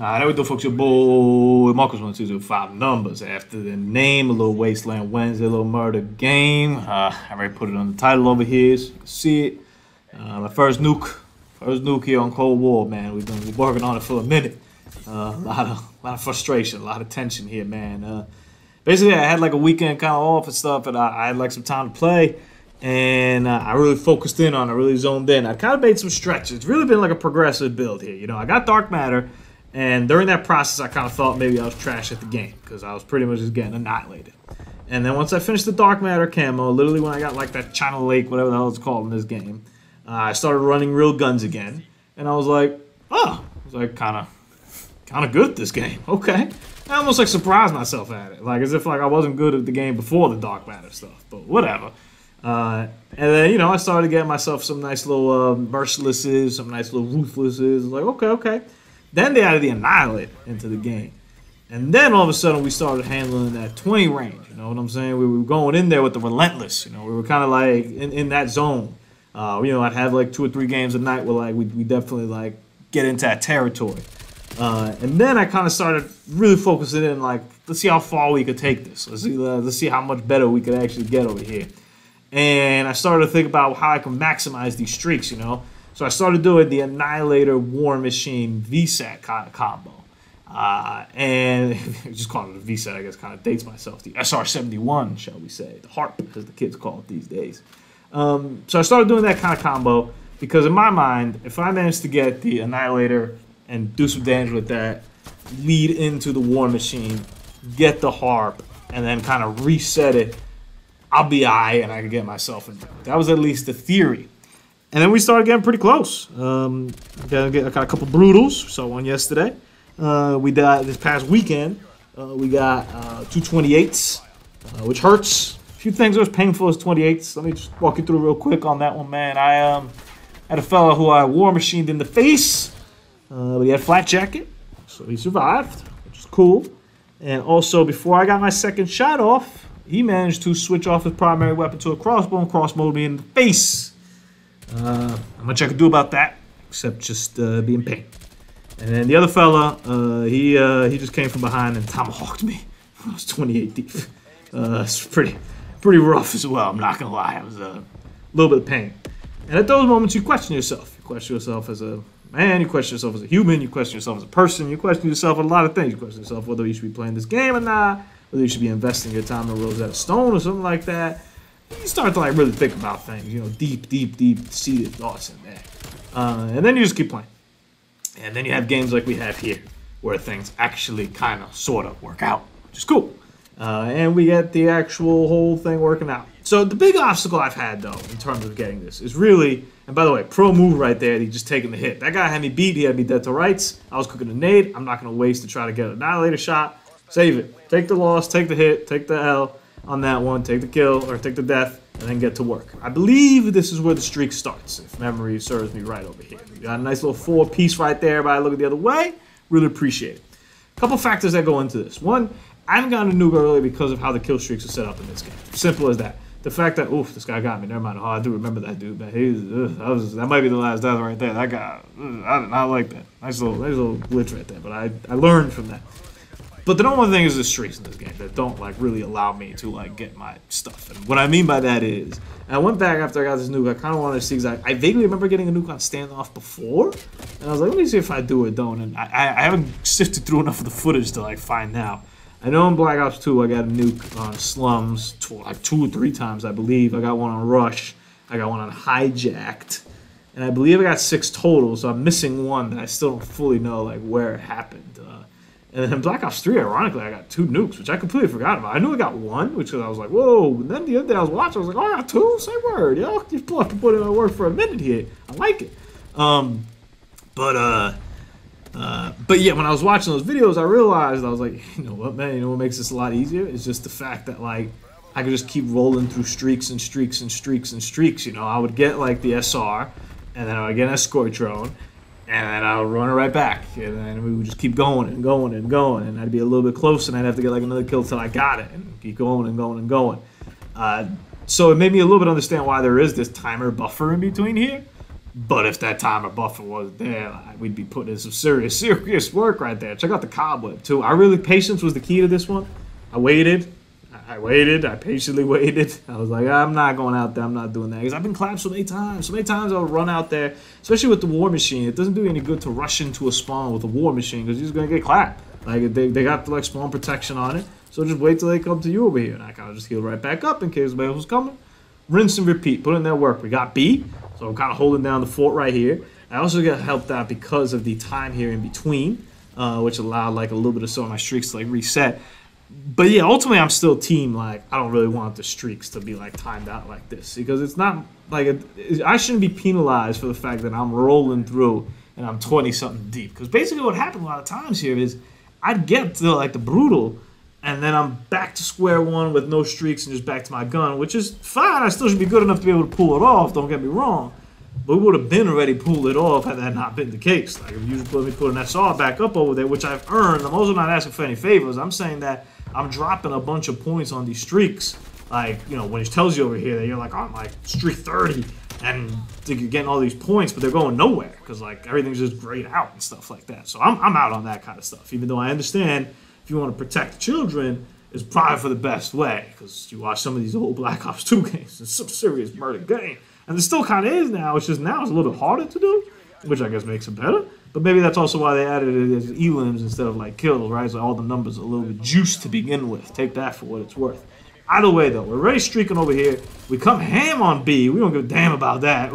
There we go, folks. Your boy Marcus 1205 numbers after the name. A little Wasteland Wednesday, a little murder game. I already put it on the title over here, so you can see it. My first nuke here on Cold War, man. We've been working on it for a minute. A lot of frustration, a lot of tension here, man. Basically, I had like a weekend kind of off and stuff, and I had like some time to play. And I really focused in on it, really zoned in. I kind of made some stretches. It's really been like a progressive build here. You know, I got Dark Matter. And during that process, I kind of thought maybe I was trash at the game because I was pretty much just getting annihilated. And then once I finished the Dark Matter camo, literally when I got like that China Lake, whatever the hell it's called in this game, I started running real guns again. And I was like, oh, I was like kind of good at this game. Okay. I almost like surprised myself at it, like as if like I wasn't good at the game before the Dark Matter stuff. But whatever. And then, you know, I started getting myself some nice little mercilesses, some nice little ruthlesses. Like, okay. Then they added the Annihilator into the game. And then all of a sudden we started handling that 20 range. You know what I'm saying? We were going in there with the Relentless. You know, we were kind of like in that zone. You know, I'd have like 2 or 3 games a night where like we definitely like get into that territory. And then I kind of started really focusing in like, let's see how far we could take this. Let's see how much better we could actually get over here. And I started to think about how I can maximize these streaks, you know. So I started doing the Annihilator War Machine VSAT kind of combo. And just calling it a VSAT, I guess, kind of dates myself. The SR-71, shall we say. The HARP, as the kids call it these days. So I started doing that kind of combo because in my mind, if I manage to get the Annihilator and do some damage with that, lead into the War Machine, get the HARP, and then kind of reset it, I'll be and I can get myself in. That was at least the theory. And then we started getting pretty close. I got a couple brutals. Saw one yesterday. We did this past weekend. We got 228s, which hurts. A few things that was painful as 28s. Let me just walk you through real quick on that one, man. I had a fella who I war machined in the face, but he had a flat jacket, so he survived, which is cool. And also, before I got my second shot off, he managed to switch off his primary weapon to a crossbow and crossbowed me in the face. Not much I could do about that, except just be in pain. And then the other fella, he just came from behind and tomahawked me when I was 28 deep. It's pretty rough as well, I'm not gonna lie. I was a little bit of pain. And at those moments, you question yourself. You question yourself as a man, you question yourself as a human, you question yourself as a person, you question yourself on a lot of things. You question yourself whether you should be playing this game or not, whether you should be investing your time in Rosetta Stone or something like that. You start to like really think about things, you know, deep-seated thoughts in there. And then you just keep playing. And then you have games like we have here, where things actually kind of, sort of work out, which is cool. And we get the actual whole thing working out. So the big obstacle I've had, though, in terms of getting this, is really, and by the way, pro move right there, he just taking the hit. That guy had me beat, he had me dead to rights. I was cooking a nade. I'm not going to waste to try to get an Annihilator shot. Save it. Take the loss, take the hit, take the L on that one, take the kill, or take the death, and then get to work. I believe this is where the streak starts, if memory serves me right over here. We got a nice little 4-piece right there, but I look at the other way. Really appreciate it. A couple factors that go into this. One, I haven't gotten a nuke early because of how the kill streaks are set up in this game. Simple as that. The fact that, oof, this guy got me. Never mind. Oh, I do remember that dude, man. That might be the last death right there. That guy, I did not like that. Nice little glitch right there, but I learned from that. But the number one thing is the streaks in this game that don't like really allow me to like get my stuff. And what I mean by that is, I went back after I got this nuke. I kind of wanted to see because I vaguely remember getting a nuke on standoff before, and I was like, let me see if I do it, don't. And I haven't sifted through enough of the footage to like find out. I know in Black Ops 2 I got a nuke on slums like 2 or 3 times, I believe. I got one on Rush. I got one on Hijacked. And I believe I got 6 total, so I'm missing one that I still don't fully know like where it happened. And then in Black Ops 3, ironically, I got 2 nukes, which I completely forgot about. I knew I got 1, which I was like, whoa. And then the other day I was watching, I was like, oh, I got 2? Say word, yo. You have to put in my work for a minute here. I like it. But yeah, when I was watching those videos, I realized, I was like, you know what, man? You know what makes this a lot easier? It's just the fact that, like, I could just keep rolling through streaks and streaks and streaks and streaks. You know, I would get, like, the SR, and then I would get an escort drone, and then I would run it right back, and then we would just keep going and going and going, and I'd be a little bit close, and I'd have to get like another kill till I got it, and keep going and going and going. So it made me a little bit understand why there is this timer buffer in between here, But if that timer buffer wasn't there, like, we'd be putting in some serious work right there. Check out the cobweb too. Patience was the key to this one. I waited. I patiently waited. I was like, I'm not going out there. I'm not doing that. Because I've been clapped so many times. So many times I'll run out there, especially with the war machine. It doesn't do any good to rush into a spawn with a war machine because you're just going to get clapped. Like, they got like spawn protection on it. So just wait till they come to you over here. And I kind of just heal right back up in case somebody else was coming. Rinse and repeat. Put in that work. We got B. So I'm kind of holding down the fort right here. I also got helped out because of the time here in between, which allowed like a little bit of some of my streaks to like reset. But yeah, ultimately I'm still team like I don't really want the streaks to be like timed out like this because it's not like I shouldn't be penalized for the fact that I'm rolling through and I'm 20 something deep. Because basically what happened a lot of times here is I'd get to like the brutal and then I'm back to square one with no streaks and just back to my gun, which is fine. I still should be good enough to be able to pull it off, don't get me wrong. But we would have been already pulled it off had that not been the case. Like, if you just let me put an SR back up over there, which I've earned, I'm also not asking for any favors. I'm saying that I'm dropping a bunch of points on these streaks. Like, you know, when it tells you over here that you're like, oh, I'm like streak 30, and you're getting all these points, but they're going nowhere because, like, everything's just grayed out and stuff like that. So I'm out on that kind of stuff, even though I understand if you want to protect children, it's probably for the best way because you watch some of these old Black Ops 2 games. It's some serious murder game. And it still kind of is now. It's just now it's a little bit harder to do, which I guess makes it better. But maybe that's also why they added it as elims instead of like kills, right? So all the numbers are a little bit juiced to begin with. Take that for what it's worth. Either way, though, we're already streaking over here. We come ham on B. We don't give a damn about that.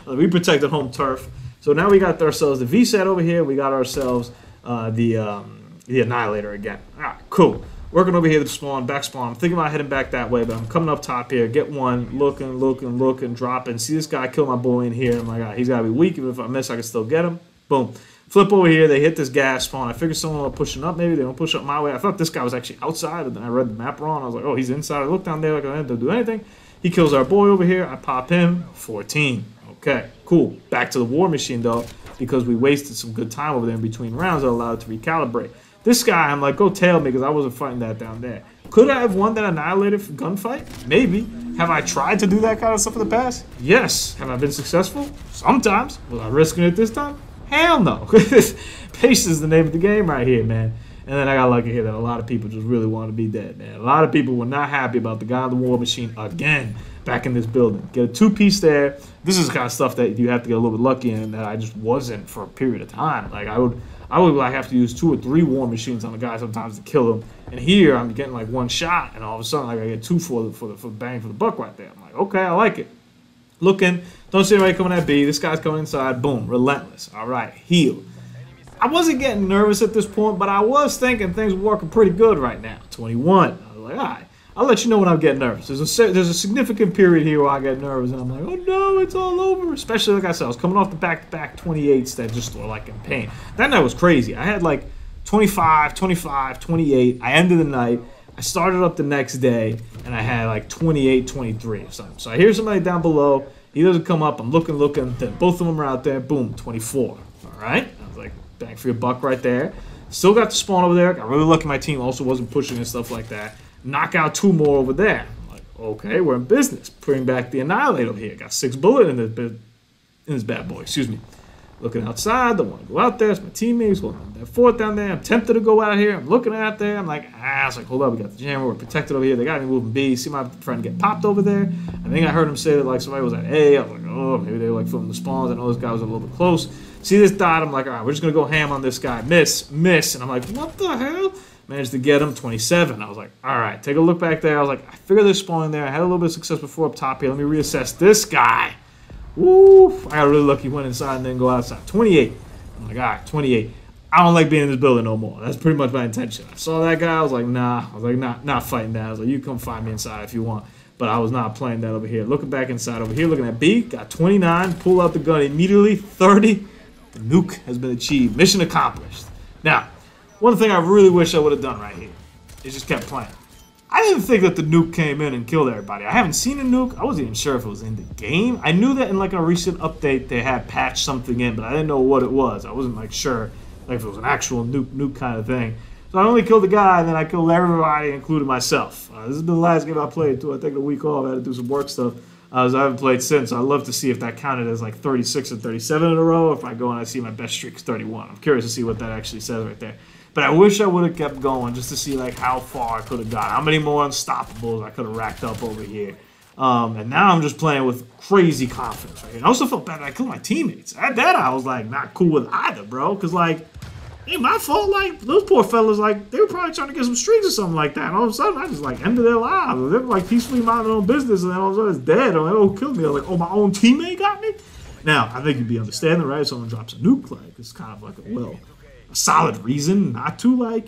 We protected home turf. So now we got ourselves the V-set over here. We got ourselves the Annihilator again. All right, cool. Working over here to spawn, back spawn. I'm thinking about heading back that way, but I'm coming up top here. Get one, looking, dropping. See this guy kill my boy in here. I'm like, ah, he's got to be weak. Even if I miss, I can still get him. Boom. Flip over here. They hit this gas spawn. I figured someone was pushing up. Maybe they don't push up my way. I thought this guy was actually outside, and then I read the map wrong. I was like, oh, he's inside. I look down there like I didn't do anything. He kills our boy over here. I pop him. 14. Okay, cool. Back to the war machine, though, because we wasted some good time over there in between rounds that allowed it to recalibrate. This guy, I'm like, go tail me because I wasn't fighting that down there. Could I have won that Annihilator gunfight? Maybe. Have I tried to do that kind of stuff in the past? Yes. Have I been successful? Sometimes. Was I risking it this time? Hell no. Patience is the name of the game right here, man. And then I got lucky here that a lot of people just really want to be dead, man. A lot of people were not happy about the guy in the war machine again back in this building. Get a two-piece there. This is the kind of stuff that you have to get a little bit lucky in that I just wasn't for a period of time. Like, I would like have to use 2 or 3 war machines on the guy sometimes to kill him. And here I'm getting like 1 shot, and all of a sudden like I get 2 for the bang for the buck right there. I'm like, okay, I like it. Looking, don't see anybody coming at B. This guy's coming inside. Boom, relentless. All right, heal. I wasn't getting nervous at this point, but I was thinking things were working pretty good right now. 21. I was like, all right, I'll let you know when I'm getting nervous. There's a significant period here where I get nervous, and I'm like, oh no, it's all over. Especially, like I said, I was coming off the back-to-back 28s that just were like in pain. That night was crazy. I had like 25, 25, 28. I ended the night. I started up the next day, and I had like 28, 23 or something. So I hear somebody down below. He doesn't come up. I'm looking. Then both of them are out there. Boom, 24. All right. I was like, bang for your buck right there. Still got the spawn over there. Got really lucky my team also wasn't pushing and stuff like that. Knock out 2 more over there. I'm like, okay, we're in business. Bring back the Annihilator here. Got 6 bullets in this bad boy. Excuse me. Looking outside. Don't want to go out there. It's my teammates. Holding that fort down there. I'm tempted to go out here. I'm looking out there. I'm like, I was like, hold up. We got the jammer. We're protected over here. They got me moving B. See my friend get popped over there. I think I heard him say that like somebody was at A. I was like, oh, maybe they were like filming the spawns. I know this guy was a little bit close. See this dot. I'm like, all right, we're just going to go ham on this guy. Miss. And I'm like, what the hell? Managed to get him 27. I was like, all right, take a look back there. I was like, I figured they're spawning there. I had a little bit of success before up top here. Let me reassess this guy. Woo! I got really lucky, went inside and then go outside. 28. I'm like, all right, 28. I don't like being in this building no more. That's pretty much my intention. I saw that guy. I was like, nah. I was like, not fighting that. I was like, you come find me inside if you want. But I was not playing that over here. Looking back inside over here, looking at B. Got 29. Pull out the gun immediately. 30. The nuke has been achieved. Mission accomplished. Now, one thing I really wish I would have done right here is just kept playing. I didn't think that the nuke came in and killed everybody. I haven't seen a nuke. I wasn't even sure if it was in the game. I knew that in like a recent update they had patched something in, but I didn't know what it was. I wasn't like sure like if it was an actual nuke kind of thing. So I only killed the guy, and then I killed everybody, including myself. This has been the last game I played too. I took a week off. I had to do some work stuff. As I haven't played since. So I'd love to see if that counted as like 36 or 37 in a row. If I go and I see my best streak is 31. I'm curious to see what that actually says right there. But I wish I would have kept going just to see like how far I could have got. How many more unstoppables I could have racked up over here. And now I'm just playing with crazy confidence. Right? And I also felt bad that I killed my teammates. At that I was like not cool with either, bro. Because like, ain't my fault. Like those poor fellas, like they were probably trying to get some streaks or something like that. And all of a sudden I just like ended their lives. They were like peacefully minding their own business, and then all of a sudden it's dead. Or oh, killed me. I was like, oh, my own teammate got me. Now I think you'd be understanding, right? If someone drops a nuke, like it's kind of like a solid reason not to like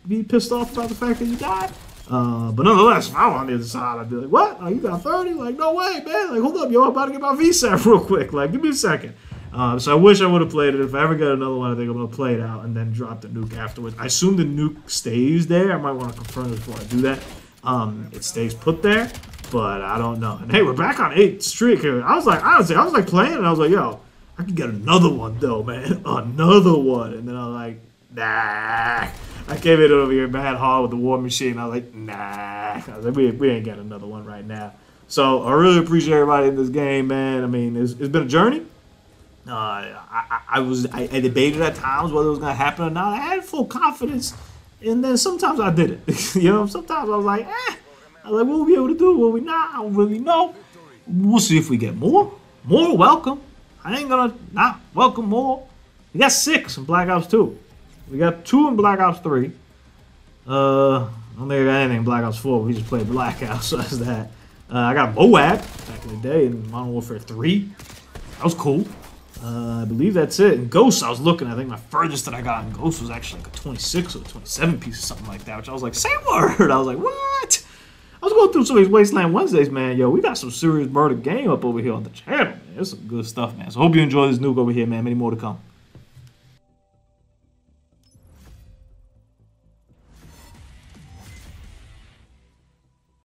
be pissed off about the fact that you died. But nonetheless, if I were on the other side, I'd be like, what? Oh, you got 30? Like, no way, man. Like, hold up, yo, I'm about to get my VSAT real quick. Like, give me a second. So I wish I would have played it. If I ever get another one, I think I'm going to play it out and then drop the nuke afterwards. I assume the nuke stays there. I might want to confirm this before I do that. It stays put there, but I don't know. And hey, we're back on 8 streak here. I was like, honestly, I was like playing, and I was like, yo, I can get another one, though, man. Another one. And then I was like, nah. I came in over here mad hard with the war machine. I was like, nah. I was like, we ain't getting another one right now. So I really appreciate everybody in this game, man. I mean, it's been a journey. I debated at times whether it was gonna happen or not. I had full confidence, and then sometimes I did it. Sometimes I was like, I was like, will we be able to do? Will we not? I don't really know. We'll see if we get more. More welcome. I ain't gonna not welcome more. We got 6 in Black Ops 2. We got 2 in Black Ops 3. I don't think I got anything in Black Ops 4. We just played Black Ops, so that's that. I got Moab back in the day in Modern Warfare 3. That was cool. I believe that's it. In Ghost, I was looking. I think my furthest that I got in Ghost was actually like a 26 or a 27 piece or something like that, which I was like, say word. I was like, what? I was going through some of these Wasteland Wednesdays, man. Yo, we got some serious murder game up over here on the channel, man. There's some good stuff, man. So hope you enjoy this nuke over here, man. Many more to come.